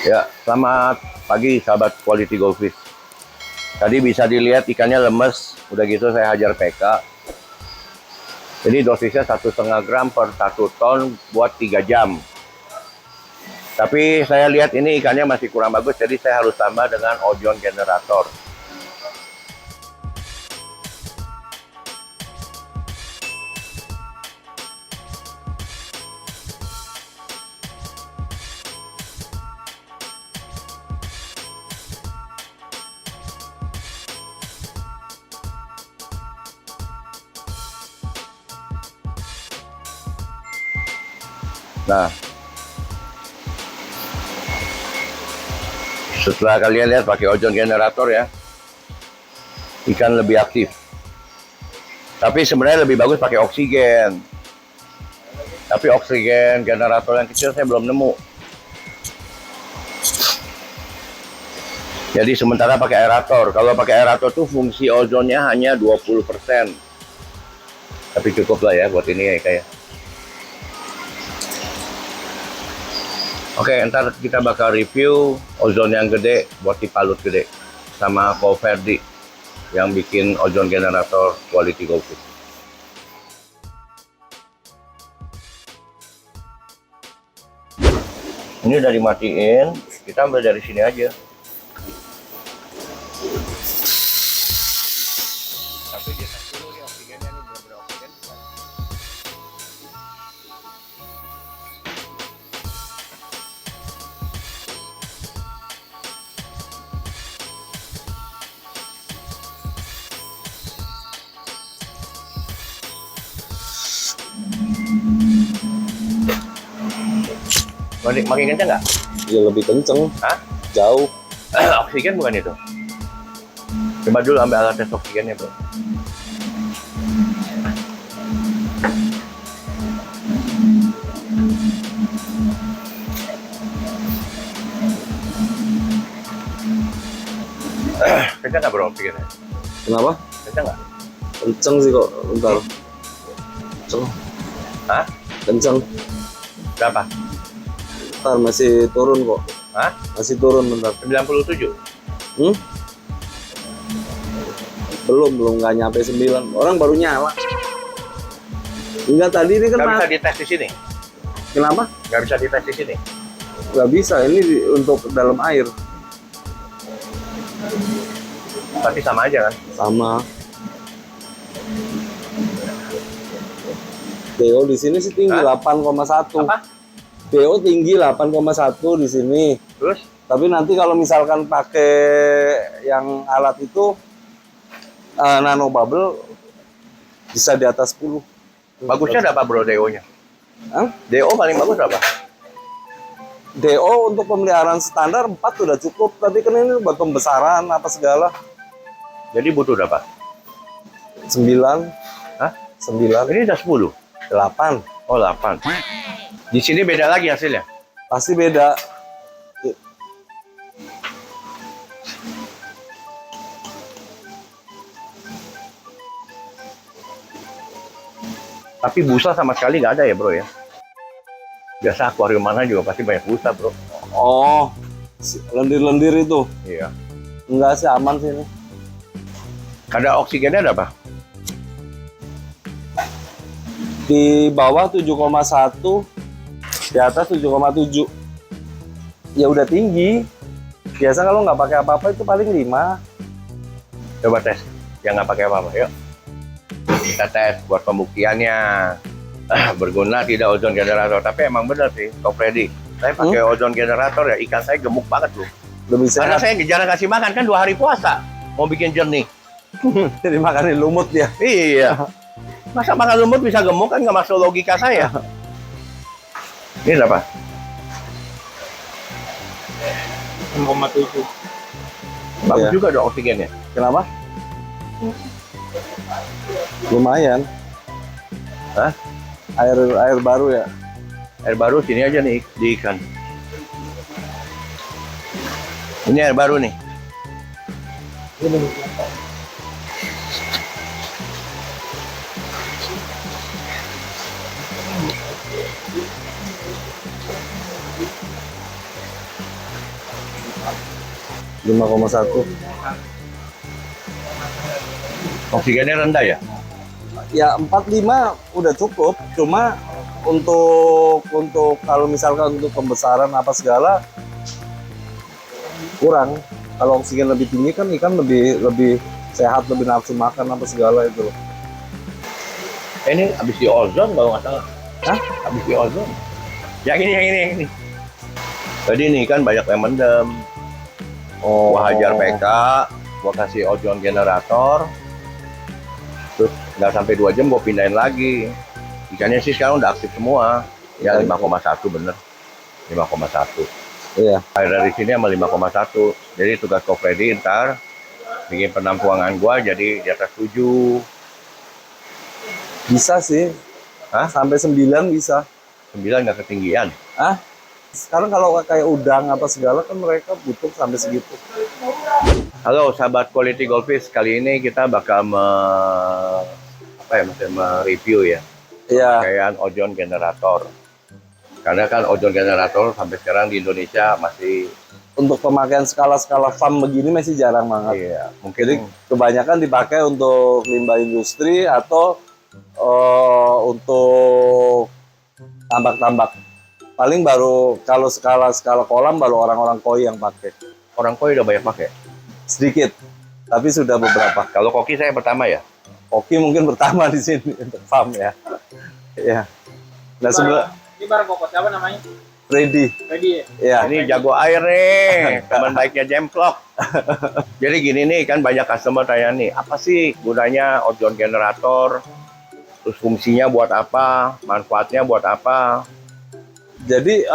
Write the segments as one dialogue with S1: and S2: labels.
S1: Ya, selamat pagi sahabat Quality Goldfish. Tadi bisa dilihat ikannya lemes, udah gitu saya hajar PK. Jadi dosisnya 1,5 gram per 1 ton buat 3 jam. Tapi saya lihat ini ikannya masih kurang bagus, jadi saya harus tambah dengan ozon generator. Nah, setelah kalian lihat pakai ozon generator ya, ikan lebih aktif. Tapi sebenarnya lebih bagus pakai oksigen. Tapi oksigen generator yang kecil saya belum nemu. Jadi sementara pakai aerator. Kalau pakai aerator tuh fungsi ozonnya hanya 20%. Tapi cukup lah ya buat ini ya kayak. Oke, ntar kita bakal review ozon yang gede buat di Palut gede sama Ko Verdi yang bikin ozon generator Quality Goldfish. Ini udah dimatiin, kita ambil dari sini aja. Tapi dia tes dulu nih oksigennya nih, bener-bener oksigen. Makin kenceng nggak?
S2: Ya lebih kenceng.
S1: Hah?
S2: Jauh.
S1: Oksigen bukan itu? Coba dulu ambil alat tes oksigennya, bro. Kenceng nggak bro oksigennya?
S2: Kenapa?
S1: Kenceng nggak?
S2: Kenceng sih kok. Bentar. Kenceng.
S1: Hah?
S2: Kenceng.
S1: Berapa?
S2: Bentar, masih turun kok.
S1: Hah?
S2: Masih turun bentar.
S1: 97?
S2: Hmm? Belum nggak nyampe 9. Orang baru nyala. Enggak, tadi ini
S1: Nggak
S2: kan
S1: bisa dites di sini?
S2: Kenapa?
S1: Nggak bisa dites di sini?
S2: Nggak bisa, ini untuk dalam air.
S1: Tapi sama aja kan?
S2: Sama. DO di sini sih tinggi.
S1: Hah?
S2: 8,1.
S1: Apa?
S2: DO tinggi 8,1 di sini.
S1: Terus?
S2: Tapi nanti kalau misalkan pakai yang alat itu nano bubble bisa di atas 10.
S1: Bagusnya ada apa bro DO-nya?
S2: Hah?
S1: DO paling bagus apa?
S2: DO untuk pemeliharaan standar 4 sudah cukup, tapi kan ini buat pembesaran apa segala.
S1: Jadi butuh berapa?
S2: 9.
S1: Hah?
S2: 9.
S1: Ini udah 10?
S2: 8.
S1: Oh 8. Di sini beda lagi hasilnya?
S2: Pasti beda.
S1: Tapi busa sama sekali nggak ada ya bro ya? Biasa akuarium mana juga pasti banyak busa bro.
S2: Oh, lendir-lendir itu.
S1: Iya.
S2: Enggak sih, aman sih ini.
S1: Ada oksigennya ada apa?
S2: Di bawah 7,1, di atas 7,7. Ya udah tinggi. Biasa kalau nggak pakai apa-apa itu paling 5.
S1: Coba tes. Yang nggak pakai apa-apa, yuk. Kita tes buat pembuktiannya. Berguna tidak ozon generator. Tapi emang bener sih, Ko Freddy. Saya pakai ozon generator ya, ikan saya gemuk banget loh.
S2: Lebih
S1: Karena
S2: sehat.
S1: saya jarang kasih makan kan 2 hari puasa. Mau bikin jernih.
S2: Jadi makanin lumut ya.
S1: Iya. Masa makan lumut bisa gemuk kan nggak masuk logika saya. Ini berapa?
S3: 6,7.
S1: Bagus
S2: Iya.
S1: juga dong oksigennya.
S2: Kenapa? Lumayan.
S1: Hah?
S2: Air baru ya.
S1: Air baru sini aja nih di ikan. Ini air baru nih.
S2: 5,1.
S1: Oksigennya rendah ya?
S2: Ya 45 udah cukup. Cuma untuk kalau misalkan untuk pembesaran apa segala kurang. Kalau oksigen lebih tinggi kan ikan lebih sehat, lebih nafsu makan apa segala itu loh.
S1: Ini habis di ozon kalau nggak salah.
S2: Hah?
S1: Habis di ozon. Yang ini. Tadi ini kan banyak yang mendem.
S2: Oh.
S1: Gua hajar PK, gua kasih ozon generator. Terus nggak sampai 2 jam gua pindahin lagi. Ikannya sih sekarang udah aktif semua. Ya 5,1 bener. 5,1.
S2: Iya.
S1: Air dari sini sama 5,1. Jadi tugas Ko Freddy ntar bikin penampungan gua jadi di atas 7.
S2: Bisa sih.
S1: Hah?
S2: Sampai 9 bisa.
S1: 9 nggak ketinggian.
S2: Ah, sekarang kalau kayak udang apa segala kan mereka butuh sampai segitu.
S1: Halo sahabat Quality Goldfish, kali ini kita bakal mereview ya
S2: Iya.
S1: pakaian ozon generator. Karena kan ozon generator sampai sekarang di Indonesia masih
S2: Untuk pemakaian skala-skala farm begini masih jarang banget.
S1: iya,
S2: Jadi
S1: mungkin
S2: kebanyakan dipakai untuk limbah industri atau untuk tambak-tambak. Paling baru kalau skala kolam baru orang-orang koi yang pakai.
S1: orang koi udah banyak pakai.
S2: Sedikit, tapi sudah beberapa.
S1: Kalau koki saya pertama ya.
S2: Oki mungkin pertama di sini untuk farm ya. Iya. Nah sebelah
S3: Ini barang kokos siapa namanya?
S2: Freddy.
S3: Freddy ya?
S2: Iya.
S1: Ini jago air nih, teman baiknya Jemplok. Jadi gini nih, kan banyak customer tanya nih, apa sih gunanya ozon generator? Terus fungsinya buat apa? Manfaatnya buat apa?
S2: Jadi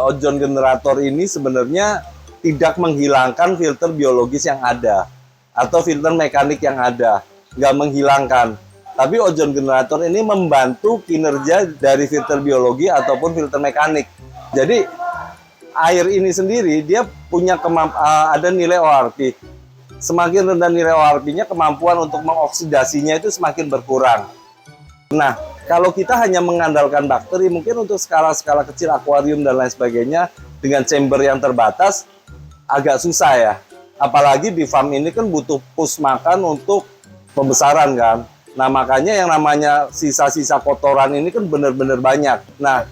S2: ozon generator ini sebenarnya tidak menghilangkan filter biologis yang ada atau filter mekanik yang ada, nggak menghilangkan. Tapi ozon generator ini membantu kinerja dari filter biologi ataupun filter mekanik. Jadi air ini sendiri dia punya ada nilai ORP. Semakin rendah nilai ORP-nya, kemampuan untuk mengoksidasinya itu semakin berkurang. Nah, kalau kita hanya mengandalkan bakteri, mungkin untuk skala-skala kecil akuarium dan lain sebagainya dengan chamber yang terbatas agak susah ya. Apalagi di farm ini kan butuh push makan untuk pembesaran kan. Nah, makanya yang namanya sisa-sisa kotoran ini kan benar-benar banyak. Nah,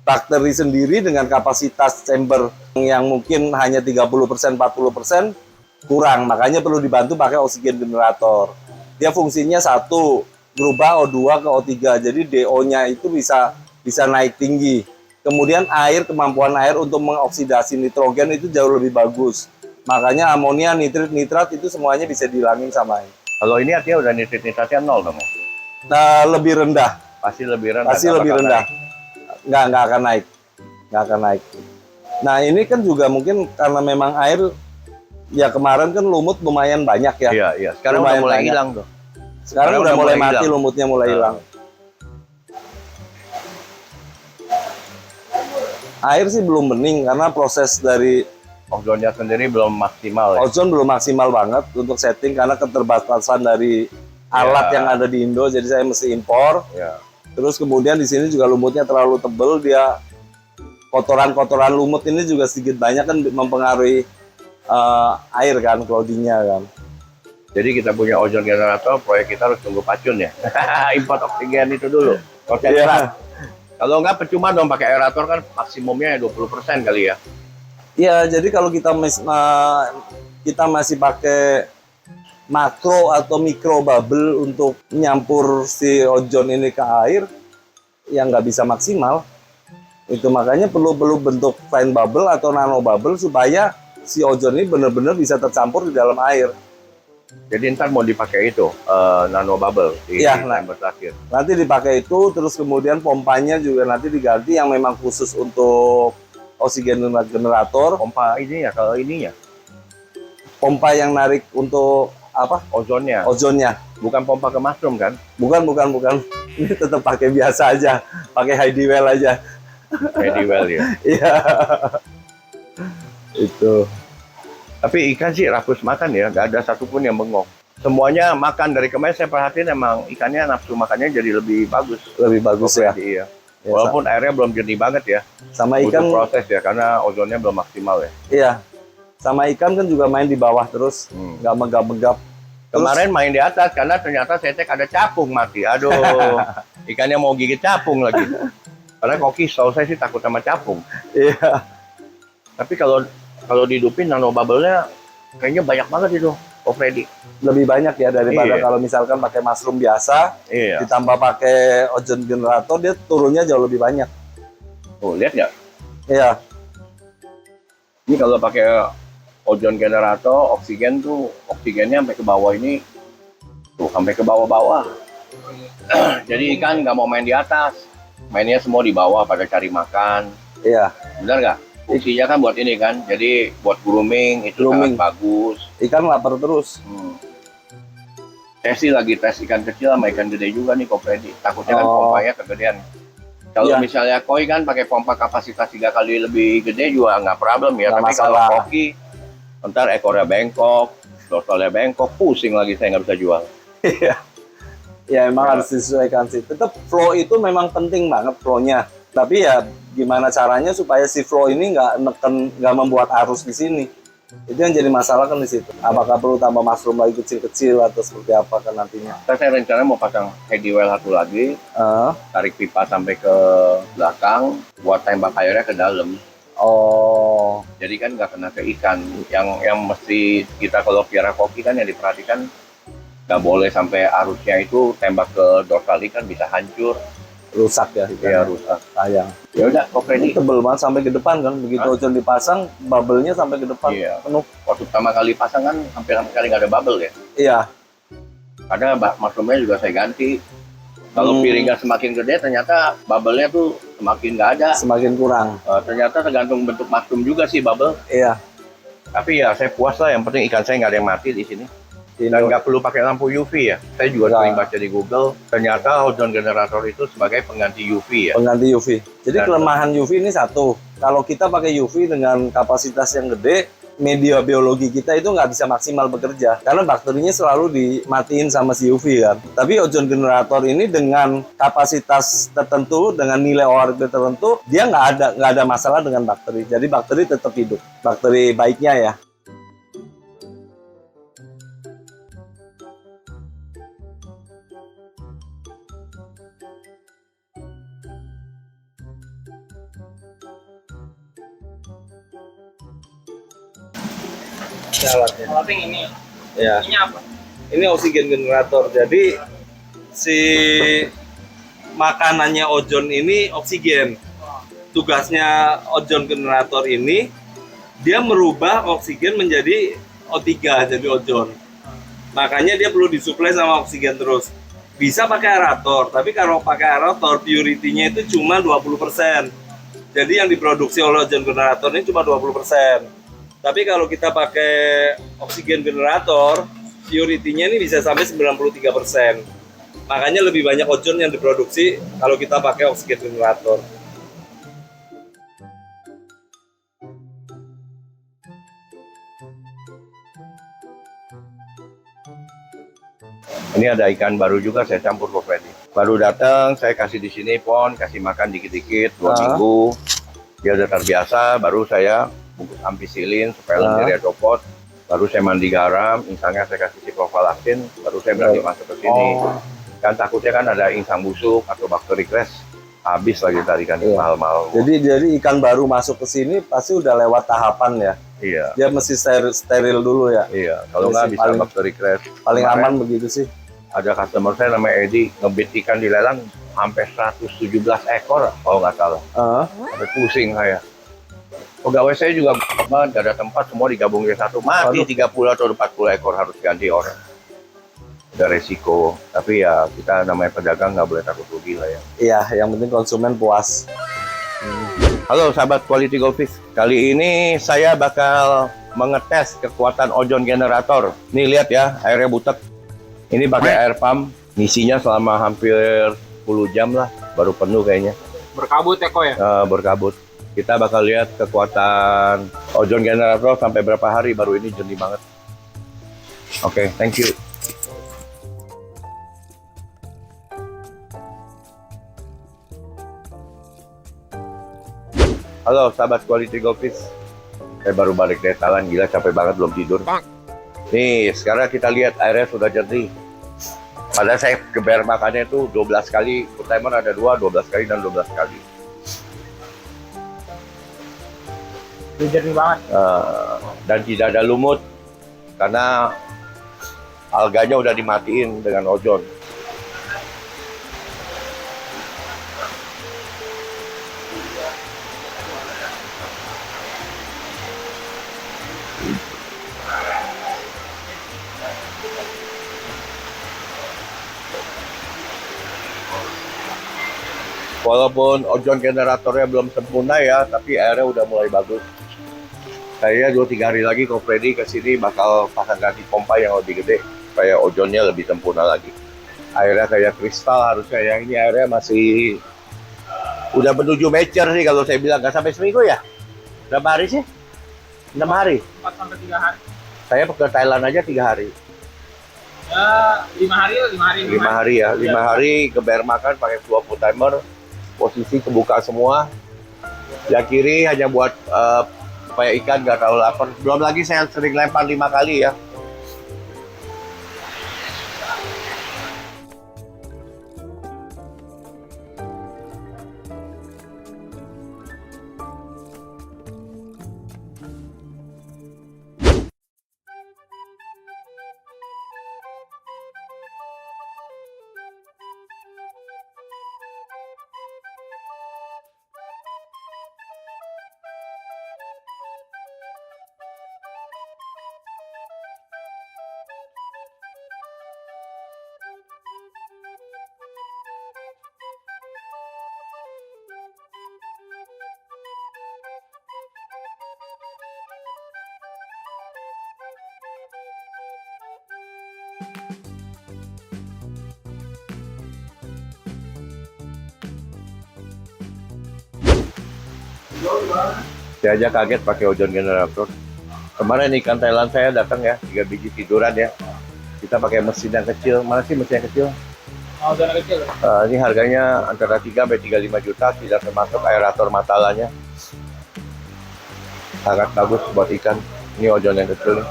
S2: bakteri sendiri dengan kapasitas chamber yang mungkin hanya 30%, 40% kurang. Makanya perlu dibantu pakai oksigen generator. Dia fungsinya satu, berubah O2 ke O3. Jadi DO-nya itu bisa naik tinggi. Kemudian kemampuan air untuk mengoksidasi nitrogen itu jauh lebih bagus. Makanya amonia, nitrit, nitrat itu semuanya bisa dihilangin sama ini.
S1: Kalau ini artinya udah nitratnya 0 dong ya?
S2: Nah, lebih rendah.
S1: Pasti lebih rendah.
S2: Pasti
S1: nggak
S2: lebih
S1: bakal
S2: rendah.
S1: naik.
S2: Nggak akan naik. Nggak akan naik. Nah, ini kan juga mungkin karena memang air, ya kemarin kan lumut lumayan banyak ya.
S1: Iya. Sekarang
S2: Lumayan
S1: udah mulai
S2: banyak.
S1: hilang tuh.
S2: Sekarang udah mulai mati,
S1: hilang.
S2: lumutnya mulai hilang. Air sih belum bening karena proses dari
S1: Ozonnya sendiri belum maksimal ya.
S2: ozon belum maksimal banget untuk setting karena keterbatasan dari alat yang ada di Indo, jadi saya mesti impor.
S1: Ya.
S2: Terus kemudian di sini juga lumutnya terlalu tebel, dia kotoran-kotoran lumut ini juga sedikit banyak kan mempengaruhi air kan, cloudingnya kan.
S1: Jadi kita punya ozon generator, proyek kita harus tunggu pacun ya. Import oksigen itu dulu.
S2: Iya.
S1: Kalau nggak percuma dong pakai aerator kan maksimumnya 20% kali ya.
S2: Iya, jadi kalau kita masih pakai makro atau mikro bubble untuk nyampur si ozon ini ke air, ya nggak bisa maksimal. Itu makanya perlu bentuk fine bubble atau nano bubble supaya si ozon ini benar-benar bisa tercampur di dalam air.
S1: Jadi ntar mau dipakai itu nano bubble di
S2: Iya,
S1: chamber terakhir.
S2: Nanti dipakai itu, terus kemudian pompanya juga nanti diganti yang memang khusus untuk oksigen generator.
S1: Pompa ininya, kalau ininya
S2: Pompa yang narik untuk apa?
S1: ozonnya,
S2: Ozonnya.
S1: bukan pompa ke mushroom kan?
S2: Bukan. Ini tetap pakai biasa aja, pakai Hydwell aja.
S1: Very well ya.
S2: Iya. Itu.
S1: Tapi ikan sih rakus makan ya, nggak ada satupun yang bengong. Semuanya makan. Dari kemarin saya perhatiin emang ikannya nafsu makannya jadi lebih bagus.
S2: Lebih bagus ya.
S1: Iya.
S2: Ya,
S1: Walaupun airnya belum jernih banget ya.
S2: sama
S1: Butuh
S2: ikan
S1: proses ya, karena ozonnya belum maksimal ya.
S2: iya. Sama ikan kan juga main di bawah terus, nggak megap-megap.
S1: Kemarin main di atas karena ternyata saya cek ada capung mati. Aduh, ikannya mau gigit capung lagi. Karena koki setahu saya sih takut sama capung.
S2: Iya,
S1: Tapi kalau dihidupin nano bubble-nya kayaknya banyak banget itu, Ko Freddy.
S2: lebih banyak ya daripada
S1: Iya.
S2: kalau misalkan pakai mushroom biasa,
S1: Iya.
S2: ditambah pakai ozon generator, dia turunnya jauh lebih banyak.
S1: Tuh, lihat nggak?
S2: Iya,
S1: Ini kalau pakai ozon generator, oksigennya sampai ke bawah ini, tuh sampai ke bawah-bawah. Jadi ikan nggak mau main di atas, mainnya semua di bawah pada cari makan.
S2: iya.
S1: Benar nggak? Fungsinya kan buat ini kan, jadi buat grooming itu
S2: Grooming.
S1: sangat bagus.
S2: Ikan lapar terus.
S1: Saya sih lagi tes ikan kecil sama ikan gede juga nih, Ko Freddy. Takutnya kan
S2: Oh.
S1: pompanya kegedean. Kalau
S2: Iya.
S1: misalnya koi kan pakai pompa kapasitas 3 kali lebih gede juga nggak problem ya.
S2: Nggak
S1: Tapi kalau
S2: masalah.
S1: koki, ntar ekornya bengkok, dorsalnya bengkok, pusing lagi saya nggak bisa jual.
S2: Iya. Ya emang
S1: Ya.
S2: harus disesuaikan sih. Tetap flow itu memang penting banget flow-nya. Tapi ya gimana caranya supaya si flow ini nggak membuat arus di sini. Itu yang jadi masalah kan di situ. Apakah perlu tambah mushroom lagi kecil-kecil atau seperti apa kan nantinya?
S1: Saya rencana mau pasang heady well satu lagi,
S2: Eh,
S1: tarik pipa sampai ke belakang, buat tembak airnya ke dalam.
S2: oh,
S1: Jadi kan nggak kena ke ikan. Yang mesti kita kalau piara koki kan yang diperhatikan nggak boleh sampai arusnya itu tembak ke dorsal ikan bisa hancur,
S2: rusak ya.
S1: ya
S2: ikannya.
S1: rusak.
S2: Sayang.
S1: Ya udah, Ko
S2: Ini
S1: Freddy.
S2: tebel banget sampai ke depan kan. Begitu
S1: Hah?
S2: ozon dipasang, bubble-nya sampai ke depan
S1: Iya.
S2: penuh.
S1: Waktu pertama kali pasang kan hampir sekali nggak ada bubble ya.
S2: Iya.
S1: Karena mushroomnya juga saya ganti. Kalau piringnya semakin gede, ternyata bubble-nya tuh semakin nggak ada.
S2: Semakin kurang.
S1: Ternyata tergantung bentuk mushroom juga sih bubble.
S2: Iya.
S1: Tapi ya saya puas lah. Yang penting ikan saya nggak ada yang mati di sini. Dan nggak perlu pakai lampu UV ya. Saya juga
S2: Nggak.
S1: sering baca di Google. Ternyata ozon generator itu sebagai pengganti UV ya.
S2: Pengganti UV. Jadi
S1: Dan-
S2: kelemahan UV ini satu. Kalau kita pakai UV dengan kapasitas yang gede, media biologi kita itu nggak bisa maksimal bekerja. Karena bakterinya selalu dimatiin sama si UV kan. Tapi ozon generator ini dengan kapasitas tertentu, dengan nilai ORP tertentu, dia nggak ada masalah dengan bakteri. Jadi bakteri tetap hidup. Bakteri baiknya ya. Alatnya.
S3: Alatnya ini.
S2: Ya.
S3: Ini apa?
S2: Ini oksigen generator. Jadi si makanannya ozon ini oksigen. Tugasnya ozon generator ini dia merubah oksigen menjadi O3 jadi ozon. Makanya dia perlu disuplai sama oksigen terus. Bisa pakai aerator, tapi kalau pakai aerator purity-nya itu cuma 20%. Jadi yang diproduksi oleh ozon generator ini cuma 20%. Tapi kalau kita pakai oksigen generator, purity-nya ini bisa sampai 93%. Makanya lebih banyak ozon yang diproduksi kalau kita pakai oksigen generator.
S1: Ini ada ikan baru juga saya campur, Ko Freddy. Baru datang, saya kasih di sini pon, kasih makan dikit-dikit 2 minggu. Dia udah terbiasa, baru saya bungkus ampicillin supaya lendirnya copot. Baru saya mandi garam, insangnya saya kasih ciprofloxacin, baru saya berani masuk ke sini. Kan takutnya kan ada insang busuk atau bakteri crash. Habis lagi tadi kan
S2: Iya.
S1: mahal-mahal.
S2: Jadi ikan baru masuk ke sini pasti udah lewat tahapan ya.
S1: Iya,
S2: Dia mesti steril dulu ya.
S1: iya. Kalau
S2: Iya
S1: nggak
S2: sih,
S1: bisa
S2: paling-
S1: bakteri crash.
S2: Paling
S1: Kemarin
S2: aman begitu sih.
S1: ada customer saya namanya Edi, ngebit ikan di lelang sampai 117 ekor kalau nggak salah. Sampai pusing saya. Pegawai saya juga banget, gak ada tempat, semua digabung jadi satu. Mati
S2: Waduh.
S1: 30 atau 40 ekor harus ganti orang. Ada resiko, tapi ya kita namanya pedagang nggak boleh takut rugi lah ya.
S2: Iya, yang penting konsumen puas.
S1: Halo sahabat Quality Goldfish, kali ini saya bakal mengetes kekuatan ozon generator. Nih lihat ya, airnya butek. Ini pakai air pump, ngisinya selama hampir 10 jam lah, baru penuh kayaknya.
S3: Berkabut ya, Ko ya?
S1: Berkabut. Kita bakal lihat kekuatan ozon generator sampai berapa hari baru ini jernih banget. Oke, thank you. Halo sahabat Quality Goldfish. Saya baru balik dari Thailand, gila capek banget belum tidur. Nih, sekarang kita lihat airnya sudah jernih. Padahal saya geber makannya itu 12 kali, full timer ada 12 kali dan 12 kali.
S3: Jernih banget.
S1: Dan tidak ada lumut karena alganya udah dimatiin dengan ozon. Walaupun ozon generatornya belum sempurna ya, tapi airnya udah mulai bagus. Saya 2-3 hari lagi kalau Freddy kesini bakal pasang ganti pompa yang lebih gede supaya ozonnya lebih sempurna lagi. Airnya kayak kristal harusnya ya. Ini airnya masih udah menuju mature sih kalau saya bilang. Nggak sampai seminggu ya? Berapa hari sih? 6 hari.
S3: 4-3 hari.
S1: Saya ke Thailand aja 3 hari.
S3: Ya 5 hari lah, 5 hari.
S1: 5 hari ya. 5 hari geber makan pakai full timer. Posisi kebuka semua. Yang kiri hanya buat supaya ikan nggak terlalu lapar. Belum lagi saya sering lempar 5 kali ya. Saya aja kaget pakai ozon generator. Kemarin ikan Thailand saya datang ya, 3 biji tiduran ya. Kita pakai mesin yang kecil. Mana sih mesin yang kecil?
S3: Oh, zona kecil.
S1: Ini harganya antara 3 sampai 35 juta, tidak termasuk aerator matalanya. Sangat bagus buat ikan. Ini ozon yang kecil nih.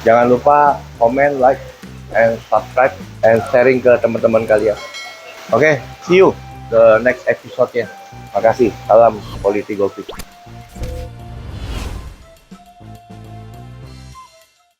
S1: Jangan lupa comment, like, and subscribe, and sharing ke teman-teman kalian. Oke, see you the next episode-nya. Makasih. Salam Quality Goldfish.